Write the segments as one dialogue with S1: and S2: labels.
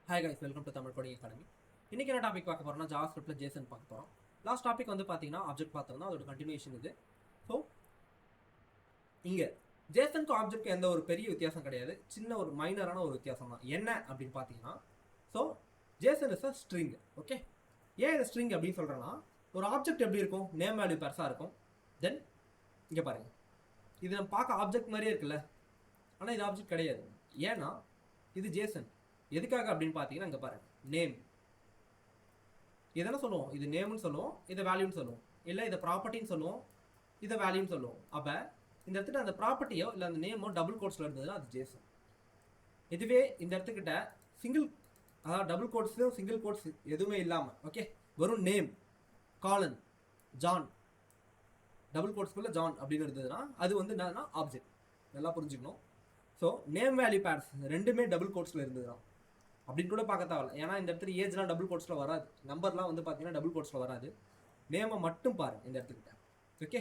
S1: Hi guys, welcome to Tamil coding academy. இன்றைக்கி என்ன topic பார்க்க போகிறோம்னா ஜாவாஸ்கிரிப்டில் ஜேசன் பார்க்க போகிறோம். லாஸ்ட் டாபிக் வந்து பார்த்தீங்கன்னா ஆப்ஜெக்ட் பார்த்தோம்னா அதோட கண்டினியூஷன் இது. ஸோ இங்கே ஜேசனுக்கு ஆப்ஜெக்ட் எந்த ஒரு பெரிய வித்தியாசம் கிடையாது, சின்ன ஒரு மைனரான ஒரு வித்தியாசம் தான். என்ன அப்படின்னு பார்த்தீங்கன்னா, so Jason is a string. Okay, ஏன் இது ஸ்ட்ரிங் அப்படின்னு சொல்கிறேன்னா, ஒரு ஆப்ஜெக்ட் எப்படி இருக்கும், நேம் வேல்யூ பெருசாக இருக்கும். தென் இங்கே பாருங்கள், இது நம்ம பார்க்க ஆப்ஜெக்ட் மாதிரியே இருக்குல்ல, ஆனால் இது ஆப்ஜெக்ட் கிடையாது. ஏன்னா இது ஜேசன். எதுக்காக அப்படின்னு பார்த்தீங்கன்னா, இங்கே பாருங்கள், நேம் இதெல்லாம் சொல்லுவோம், இது நேம்னு சொல்லுவோம், இதை வேல்யூன்னு சொல்லுவோம், இல்லை இதை ப்ராப்பர்ட்டின்னு சொல்லுவோம், இதை வேல்யூன்னு சொல்லுவோம். அப்போ இந்த இடத்துல அந்த ப்ராப்பர்ட்டியோ இல்லை அந்த நேமோ டபுள் கோட்ஸில் இருந்ததுன்னா அது ஜேசன். இதுவே இந்த இடத்துக்கிட்ட சிங்கிள், அதாவது டபுள் கோட்ஸ்லையும் சிங்கிள் கோட்ஸ் எதுவுமே இல்லாமல், ஓகே, வெறும் நேம் காலன் ஜான், டபுள் கோட்ஸ்குள்ளே ஜான் அப்படின்னு இருந்ததுன்னா அது வந்து என்னன்னா ஆப்ஜெக்ட். நல்லா புரிஞ்சுக்கணும். ஸோ நேம் வேல்யூ பேர்ஸ் ரெண்டுமே டபுள் கோட்ஸில் இருந்ததுதான் அப்படின்னு கூட பார்க்க தேவையில்ல. ஏன்னா இந்த இடத்துல ஏஜ்லாம் டபுள் கோட்ஸில் வராது, நம்பர்லாம் வந்து பார்த்தீங்கன்னா டபுள் கோட்ஸில் வராது. நேமை மட்டும் பாருங்க இந்த இடத்துக்கிட்ட. ஓகே,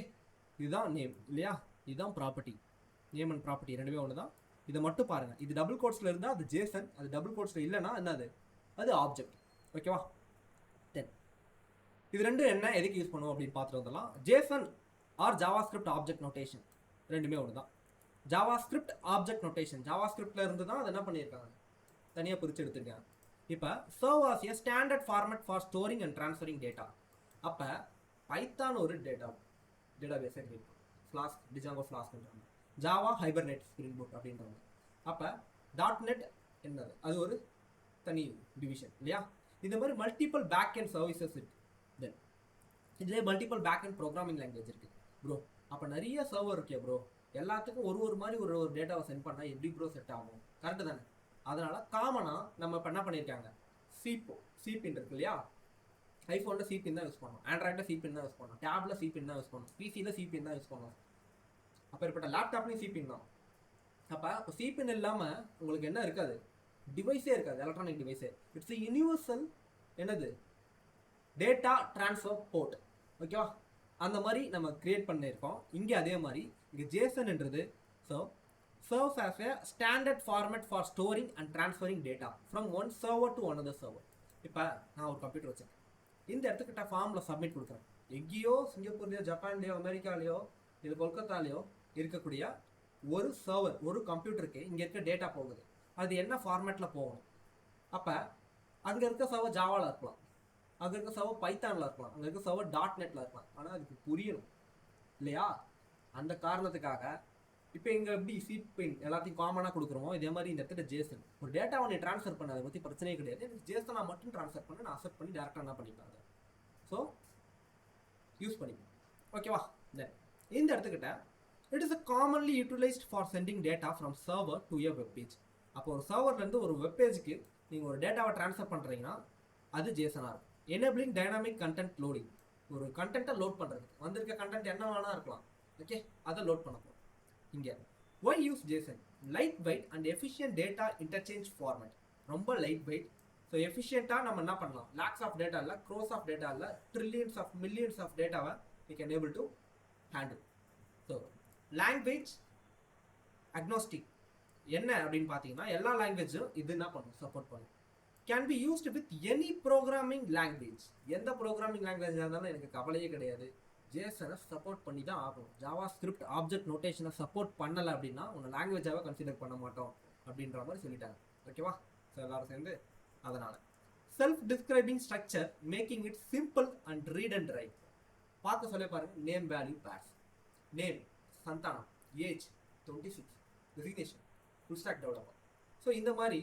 S1: இதுதான் நேம் இல்லையா, இதுதான் ப்ராப்பர்ட்டி. நேம் அண்ட் ப்ராப்பர்ட்டி ரெண்டுமே ஒன்று தான். இதை மட்டும் பாருங்கள், இது டபுள் கோட்ஸில் இருந்தால் அது ஜேசன், அது டபுள் கோட்ஸில் இல்லைன்னா என்னது, அது ஆப்ஜெக்ட். ஓகேவா? தென் இது ரெண்டும் என்ன, எதுக்கு யூஸ் பண்ணுவோம் அப்படின்னு பார்த்துட்டு வந்துடலாம். JSON or JavaScript object notation ரெண்டுமே ஒன்று தான். ஜாவாஸ்கிரிப்ட் ஆப்ஜெக்ட் நோட்டேஷன் ஜாவாஸ்கிரிப்டில் இருந்து தான் அதை என்ன பண்ணியிருக்காங்க, தனியாக பிரித்து எடுத்துருக்கேன். இப்போ serve as a standard format for storing and transferring data. அப்போ பைத்தான் ஒரு டேட்டாபேஸை கிரியேட் பண்ணும், ஃப்ளாஸ்க், டிஜாங்கோ ஃப்ளாஸ்க்ன்றாங்க. ஜாவா ஹைபர்நெட் ஸ்ப்ரிங் புக் அப்படின்றாங்க. அப்போ .NET என்னது, அது ஒரு தனி டிவிஷன் இல்லையா. இந்த மாதிரி மல்டிபிள் பேக் அண்ட் சர்வீசஸ் இருக்குது. தென் இதுலேயே multiple backend programming language இருக்குது ப்ரோ. அப்போ நிறைய சர்வர் இருக்கே ப்ரோ, எல்லாத்துக்கும் ஒரு மாதிரி ஒரு டேட்டாவை சென்ட் பண்ணால் எப்படி ப்ரோ செட் ஆகும்? கரெக்டு தானே? அதனால் காமனாக நம்ம இப்போ என்ன பண்ணியிருக்காங்க, சிபின் இருக்கு இல்லையா. ஐஃபோனில் சிபின் தான் யூஸ் பண்ணோம், ஆண்ட்ராய்டில் சிபின் தான் யூஸ் பண்ணோம், டேபில் சிபின் தான் யூஸ் பண்ணோம், பிசியில் சிபின் தான் யூஸ் பண்ணோம். அப்போ இப்பட்ட லேப்டாப்லேயும் சிபின் தான். அப்போ சிபின் இல்லாமல் உங்களுக்கு என்ன இருக்காது, டிவைஸே இருக்காது, எலக்ட்ரானிக் டிவைஸே. இட்ஸ் எ யூனிவர்சல் என்னது, டேட்டா ட்ரான்ஸ்ஃபர் போர்ட். ஓகேவா? அந்த மாதிரி நம்ம கிரியேட் பண்ணியிருக்கோம். இங்கே அதே மாதிரி இங்கே ஜேசன்ன்றது so serves as a standard format for storing and transferring data from one server to another server. இப்போ நான் ஒரு கம்ப்யூட்டர் வச்சுருக்கேன், இந்த இடத்துக்கிட்ட ஃபார்மில் சப்மிட் கொடுக்குறேன். எங்கேயோ சிங்கப்பூர்லேயோ ஜப்பான்லேயோ அமெரிக்காலேயோ இல்லை கொல்கத்தாலேயோ இருக்கக்கூடிய ஒரு சர்வர், ஒரு கம்ப்யூட்டருக்கு இங்கே இருக்க டேட்டா போகுது. அது என்ன ஃபார்மேட்டில் போகணும்? அப்போ அங்கே இருக்க சர்வர் ஜாவாவில் இருக்கலாம், அங்கே இருக்க சர்வர் பைத்தானில் இருக்கலாம், அங்கே இருக்க சர்வர் .NETல இருக்கலாம். ஆனால் அதுக்கு புரியணும் இல்லையா? அந்த காரணத்துக்காக இப்போ இங்கே எப்படி சிபின் எல்லாத்தையும் காமனாக கொடுக்குறோமோ, இதே மாதிரி இந்த இடத்துல ஜேசன் ஒரு டேட்டாவை நீ ட்ரான்ஸ்ஃபர் பண்ண, அதை பற்றி பிரச்சனையே கிடையாது. எனக்கு ஜேசனாக மட்டும் ட்ரான்ஸ்ஃபர் பண்ண, நான் அக்செப்ட் பண்ணி டேரெக்டாக என்ன பண்ணிப்பாங்க, ஸோ யூஸ் பண்ணிப்போம். ஓகேவா? இந்த இடத்துக்கிட்ட it is a commonly utilised for sending data from server to a web page. அப்போ ஒரு சர்வர்லேருந்து ஒரு வெப் பேஜுக்கு நீங்கள் ஒரு டேட்டாவை ட்ரான்ஸ்ஃபர் பண்ணுறீங்கன்னா அது ஜேசனாக இருக்கும். எனேபிளிங் டைனாமிக் கண்டென்ட் லோடிங், ஒரு கண்டென்ட்டை லோட் பண்ணுறது, வந்திருக்க கண்டென்ட் என்ன வேணா இருக்கலாம், ஓகே, அதை லோட் பண்ண போகிறோம். இங்கே why use JSON? Light weight and efficient data interchange format. ரொம்ப லைட் வெயிட், ஸோ எஃபிஷியண்ட்டாக நம்ம என்ன பண்ணலாம், லேக்ஸ் ஆஃப் டேட்டா இல்லை, க்ரோஸ் ஆஃப் டேட்டா இல்லை, ட்ரில்லியன்ஸ் ஆஃப் மில்லியன்ஸ் ஆஃப் டேட்டாவை we can able to handle. So language agnostic என்ன அப்படின்னு பார்த்தீங்கன்னா, எல்லா லாங்குவேஜும் இது என்ன பண்ணும், சப்போர்ட் பண்ணும். Can be used with any programming language. எந்த ப்ரோக்ராமிங் லாங்குவேஜாக இருந்தாலும் எனக்கு கவலையே கிடையாது, ஜேசனை சப்போர்ட் பண்ணி தான் ஆகும். ஜாவாஸ்கிரிப்ட் ஆப்ஜெக்ட் நோட்டேஷனை சப்போர்ட் பண்ணலை அப்படின்னா உன்னை லாங்குவேஜாக கன்சிடர் பண்ண மாட்டோம் அப்படின்ற மாதிரி சொல்லிட்டாங்க. ஓகேவா? ஸோ எல்லாரும் சேர்ந்து அதனால் self describing structure making it simple and read and right. பார்க்க சொல்ல பாருங்கள், name value purse, name Santhanam, age 26, resignation full stock developer. So இந்த மாதிரி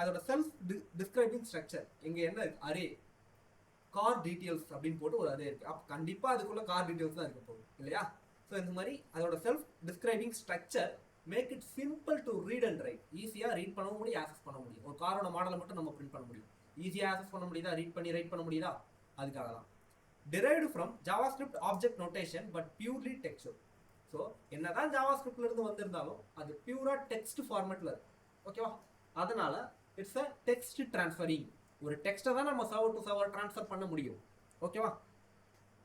S1: அதோட செல்ஃப் டிஸ்கிரைபிங் ஸ்ட்ரக்சர் இங்கே என்ன இருக்குது, அரே கார் டீட்டெயில்ஸ் அப்படின்னு போட்டு ஒரு அதே இருக்குது. அப்போ கண்டிப்பாக அதுக்குள்ளே கார் டீட்டெயில்ஸ் தான் இருக்க போகுது இல்லையா. ஸோ இந்த மாதிரி அதோட self describing structure make it simple to read and write. ஈஸியாக ரீட் பண்ண முடியும், ஆக்சஸ் பண்ண முடியும். ஒரு காரோட மாடலை மட்டும் நம்ம பிரிண்ட் பண்ண முடியும், ஈஸியாக ஆக்சஸ் பண்ண முடியுதா, ரீட் பண்ணி ரைட் பண்ண முடியுதா, அதுக்காக தான். derived from JavaScript object notation but purely textual. So என்னதான் ஜாவாஸ்கிரிப்ட்ல இருந்து வந்திருந்தாலும் அது பியூரா டெக்ஸ்ட் ஃபார்மேட்டில் இருக்கு. ஓகேவா? அதனால இட்ஸ் அ டெக்ஸ்ட் ட்ரான்ஸ்ஃபரிங். ஒரு டெக்ஸ்ட்டை தான் நம்ம சர்வர் டு சர்வர் ட்ரான்ஸ்ஃபர் பண்ண முடியும். ஓகேவா?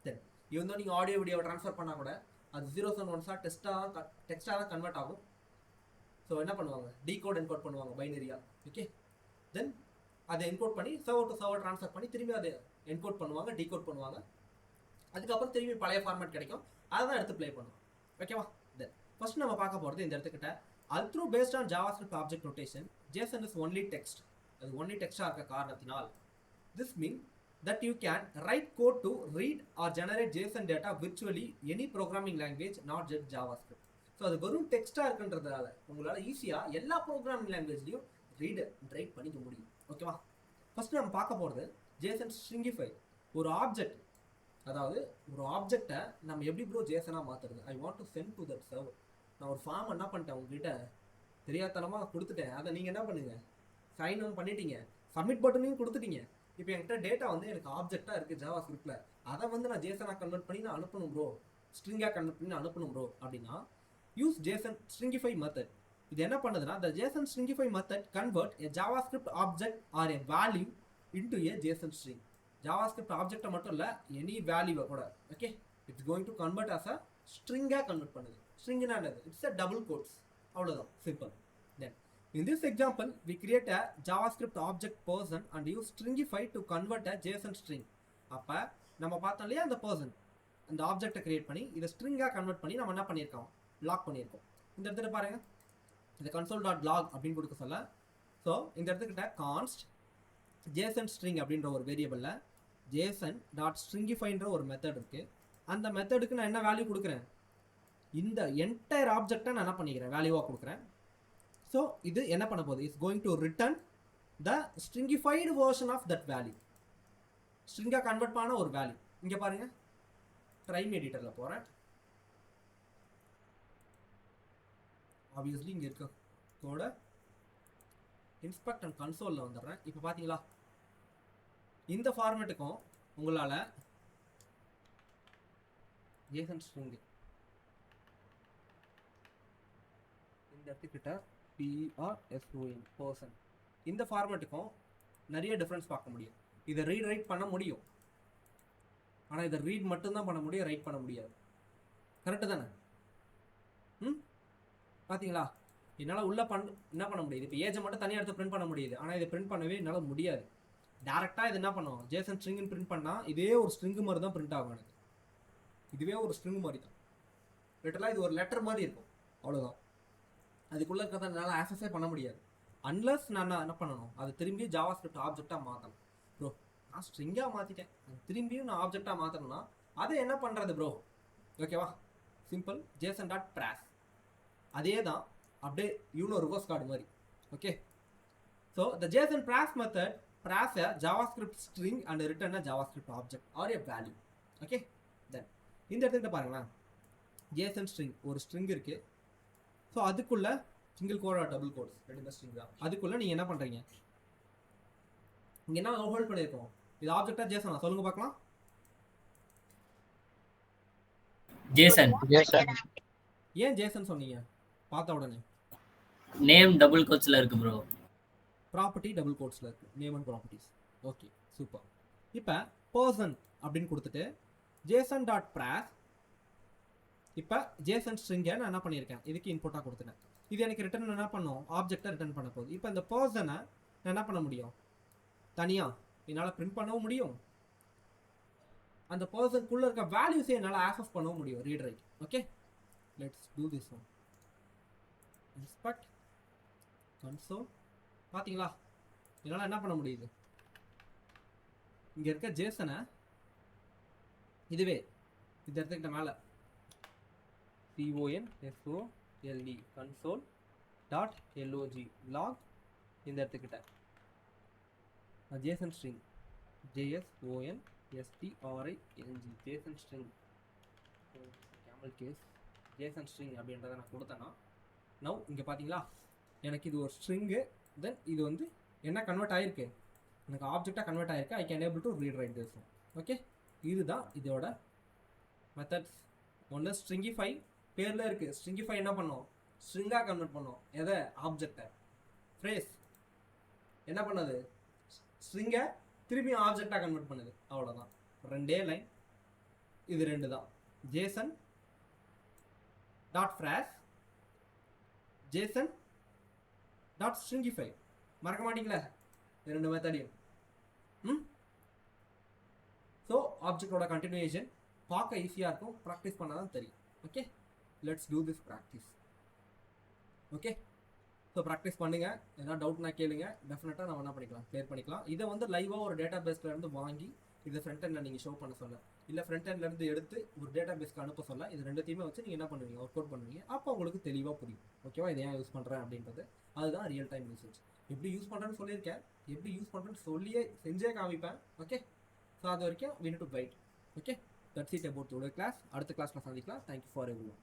S1: தென் இவன் நீங்கள் ஆடியோ வீடியோவை ட்ரான்ஸ்ஃபர் பண்ணால் கூட அது 0s and 1s டெக்ஸ்ட்டாக தான் கன்வெர்ட் ஆகும். ஸோ என்ன பண்ணுவாங்க, டீகோட் என்கோட் பண்ணுவாங்க பைனரியா. ஓகே, தென் அதை என்கோட் பண்ணி சர்வர் டு சர்வர் ட்ரான்ஸ்ஃபர் பண்ணி திரும்பி அதை என்கோட் பண்ணுவாங்க, டீகோட் பண்ணுவாங்க. அதுக்கப்புறம் திரும்பி பழைய ஃபார்மேட் கிடைக்கும், அதை தான் எடுத்து ப்ளே பண்ணுவோம். ஓகேவா? தென் ஃபர்ஸ்ட் நம்ம பார்க்க போகிறது இந்த இடத்துக்கிட்ட although based on JavaScript object notation, JSON is only text. அது only text இருக்க காரணத்தினால் this means that you can write code to read or generate JSON data virtually any programming language, not just JavaScript. So அது வெறும் டெக்ஸ்டாக இருக்குன்றதுனால உங்களால் ஈஸியாக எல்லா programming லாங்குவேஜ்லையும் read and right பண்ணிக்க முடியும். ஓகேவா? ஃபர்ஸ்ட் நம்ம பார்க்க போகிறது JSON stringify. ஒரு ஆப்ஜெக்ட், அதாவது ஒரு ஆப்ஜெக்டை நம்ம எப்படி ப்ரோ ஜேசனாக மாற்றுறது? I want to send to that server. நான் ஒரு ஃபார்ம் என்ன பண்ணிட்டேன் உங்ககிட்ட தெரியாதனமாக கொடுத்துட்டேன், அதை நீங்கள் என்ன பண்ணுங்க, சைன் ஆன் பண்ணிட்டீங்க, சப்மிட் பட்டனையும் கொடுத்துட்டீங்க. இப்போ என்கிட்ட டேட்டா வந்து எனக்கு ஆப்ஜெக்டாக இருக்குது ஜாவா ஸ்கிரிப்டில், அதை வந்து நான் ஜேசனாக கன்வெர்ட் பண்ணி நான் அனுப்பணும் ப்ரோ, ஸ்ட்ரிங்காக கன்வெர்ட் பண்ணி நான் அனுப்பணும் ப்ரோ அப்படின்னா யூஸ் JSON stringify மெத்தட். இது என்ன பண்ணுதுன்னா the JSON stringify method convert a JavaScript object or a value into a JSON string. JavaScript ஆப்ஜெக்டை மட்டும் இல்லை, எனி வேல்யூவை கூட, okay, it's going to convert as a ஸ்ட்ரிங்காக கன்வெர்ட் பண்ணுது. ஸ்ட்ரிங்னா என்னது? இட்ஸ் அ டபுள் கோட்ஸ், அவ்வளோதான், simple. Then in this example we create a JavaScript object person and use stringify to convert a JSON string. அப்போ நம்ம பார்த்தோம் இல்லையா, அந்த பர்சன் அந்த ஆப்ஜெக்டை கிரியேட் பண்ணி இதை ஸ்ட்ரிங்காக கன்வெர்ட் பண்ணி நம்ம என்ன பண்ணியிருக்கோம், லாக் பண்ணியிருக்கோம். இந்த இடத்துல பாருங்க, இந்த console.log அப்படின்னு கொடுக்க சொல்ல, ஸோ இந்த இடத்துக்கிட்ட கான்ஸ்ட் JSON string அப்படின்ற ஒரு வேரியபிளில் JSON.stringifyன்ற ஒரு மெத்தட் இருக்குது. அந்த மெத்தடுக்கு நான் என்ன வேல்யூ கொடுக்குறேன், இந்த என்டையர் ஆப்ஜெக்டை நான் என்ன பண்ணிக்கிறேன், வேல்யூவாக கொடுக்குறேன். ஸோ இது என்ன பண்ண போகுது, it's going to return the stringified version of that value, ஸ்ட்ரிங்காக கன்வெர்ட் பண்ண ஒரு வேல்யூ. இங்கே பாருங்கள், ட்ரைம் எடிட்டரில் போகிறேன், ஆப்வியஸ்லி இங்கே இருக்க கோட இன்ஸ்பெக்ட் அண்ட் கன்சோலில் வந்துடுறேன். இப்போ பார்த்தீங்களா, இந்த ஃபார்மேட்டுக்கும் உங்களால் JSON string இந்த இடத்துக்கிட்ட PRSON பர்சன், இந்த ஃபார்மேட்டுக்கும் நிறைய டிஃப்ரென்ஸ் பார்க்க முடியும். இதை ரீட் ரைட் பண்ண முடியும், ஆனால் இதை ரீட் மட்டும்தான் பண்ண முடியும், ரைட் பண்ண முடியாது. கரெக்டு தானே? பார்த்தீங்களா, என்னால் உள்ள என்ன பண்ண முடியுது, இப்போ ஏஜை மட்டும் தனியாக எடுத்து பிரிண்ட் பண்ண முடியுது, ஆனால் இதை பிரிண்ட் பண்ணவே என்னால் முடியாது. டேரெக்டாக இது என்ன பண்ணுவோம், JSON ஸ்ட்ரிங்னு பிரிண்ட் பண்ணால் இதே ஒரு ஸ்ட்ரிங்கு மாதிரி தான் பிரிண்ட் ஆகும் எனக்கு. இதுவே ஒரு ஸ்ட்ரிங் மாதிரி தான், லிட்டரலாக இது ஒரு லெட்டர் மாதிரி இருக்கும், அவ்வளோதான். அதுக்குள்ளே இருக்கிறத என்னால் ஆக்சஸே பண்ண முடியாது அன்லஸ் நான் என்ன பண்ணணும், அது திரும்பி JavaScript ஆப்ஜெக்டாக மாற்றணும். ப்ரோ நான் ஸ்ட்ரிங்காக மாற்றிட்டேன், திரும்பியும் நான் ஆப்ஜெக்டாக மாற்றணும்னா அதை என்ன பண்ணுறது ப்ரோ? ஓகேவா, சிம்பிள், JSON.prash. அதே தான் அப்படியே யூனோ ரிவர்ஸ் கார்டு மாதிரி. Okay, so the JSON prash method prash a JavaScript string and return a JavaScript object or a value. Okay, then இந்த இடத்துல பாருங்களேன், JSON string ஒரு ஸ்ட்ரிங் இருக்குது. ஸோ அதுக்குள்ளே single quote or double quotes ரெண்டு string தான். அதுக்குள்ளே நீங்கள் என்ன பண்ணுறீங்க, இங்கே என்ன ஹோல்ட் பண்ணியிருக்கோம், இது ஆப்ஜெக்டாக JSON சொல்லுங்க பார்க்கலாம்.
S2: JSON.
S1: ஏன் JSON சொன்னீங்க பார்த்த உடனே?
S2: நேம் டபுள் கோட்ஸ்ல இருக்கு ப்ரோ,
S1: ப்ராப்பர்ட்டி டபுள் கோட்ஸ்ல இருக்கு, name and properties. Okay, super. இப்போ பர்சன் அப்படின்னு கொடுத்துட்டு JSON.prash. இப்போ JSON ஸ்ட்ரிங்கை நான் என்ன பண்ணியிருக்கேன், இதுக்கு இன்புட்டாக கொடுத்துட்டேன். இது எனக்கு ரிட்டர்ன் என்ன பண்ணும், ஆப்ஜெக்டாக ரிட்டர்ன் பண்ண போகுது. இப்போ இந்த பர்சனை நான் என்ன பண்ண முடியும், தனியாக என்னால் பிரிண்ட் பண்ணவும் முடியும், அந்த பர்சனுக்குள்ளே இருக்க வேல்யூஸை என்னால் ஆக்சஸ் பண்ணவும் முடியும், read write. Okay, let's do this one. Inspect console. பார்த்தீங்களா, என்னால் என்ன பண்ண முடியுது, இங்கே இருக்க JSON-ஐ இதுவே இந்த இடத்துக்கிட்ட மேலே CONSOLE console.log log இந்த இடத்துக்கிட்ட JSON string JSONSTRING JSON string camel case JSON string அப்படின்றத நான் கொடுத்தேன்னா நவ் இங்கே பார்த்தீங்களா, எனக்கு இது ஒரு ஸ்ட்ரிங்கு, தென் இது வந்து என்ன கன்வெர்ட் ஆகிருக்கு, எனக்கு ஆப்ஜெக்டாக கன்வெர்ட் ஆகிருக்கு. I can able to read write this. Okay, இதுதான் இதோட மெத்தட்ஸ். ஒன்று ஸ்ட்ரிங்கிஃபை, பேரில் இருக்குது. ஸ்ட்ரிங்கிஃபை என்ன பண்ணோம், ஸ்ட்ரிங்காக கன்வெர்ட் பண்ணோம் எதை, ஆப்ஜெக்டை. ஃப்ரேஸ் என்ன பண்ணது, ஸ்ட்ரிங்கை திரும்பி ஆப்ஜெக்டாக கன்வெர்ட் பண்ணுது, அவ்வளோதான். ரெண்டே லைன், இது ரெண்டு தான். JSON.prash JSON.stringify. மறக்க மாட்டீங்களா? 2 மெத்தடையும். ஸோ ஆப்ஜெக்டோட கண்டினியூஷன் பார்க்க ஈஸியாக இருக்கும், ப்ராக்டிஸ் பண்ணால் தான் தெரியும். Okay, let's do this practice. Okay, so practice பண்ணுங்கள். எதாவது டவுட்னா கேளுங்க, டெஃபினட்டாக நம்ம என்ன பண்ணிக்கலாம், கிளியர் பண்ணிக்கலாம். இதை வந்து லைவாக ஒரு டேட்டா பேஸ்லேருந்து வாங்கி இதை ஃப்ரண்ட் எண்டில் நீங்கள் ஷோ பண்ண சொல்ல, இல்லை ஃப்ரண்ட் எண்ட்லேருந்து எடுத்து ஒரு டேட்டா பேஸ்க்கு அனுப்ப சொல்ல, இது ரெண்டுத்தையுமே வச்சு நீங்கள் என்ன பண்ணுவீங்க, ஒர்க் அவுட் பண்ணுவீங்க. அப்போ உங்களுக்கு தெளிவாக புரியும். ஓகேவா, இதை ஏன் யூஸ் பண்ணுறேன் அப்படின்றது. அதுதான் ரியல் டைம் யூசேஜ். எப்படி யூஸ் பண்ணுறேன்னு சொல்லியிருக்கேன், எப்படி யூஸ் பண்ணுறேன்னு சொல்லியே செஞ்சே காமிப்பேன். ஓகே, ஸோ அது வரைக்கும் we need to wait. Okay, that's it about today class. அடுத்த கிளாஸில் சந்திக்கலாம். Thank you for everyone.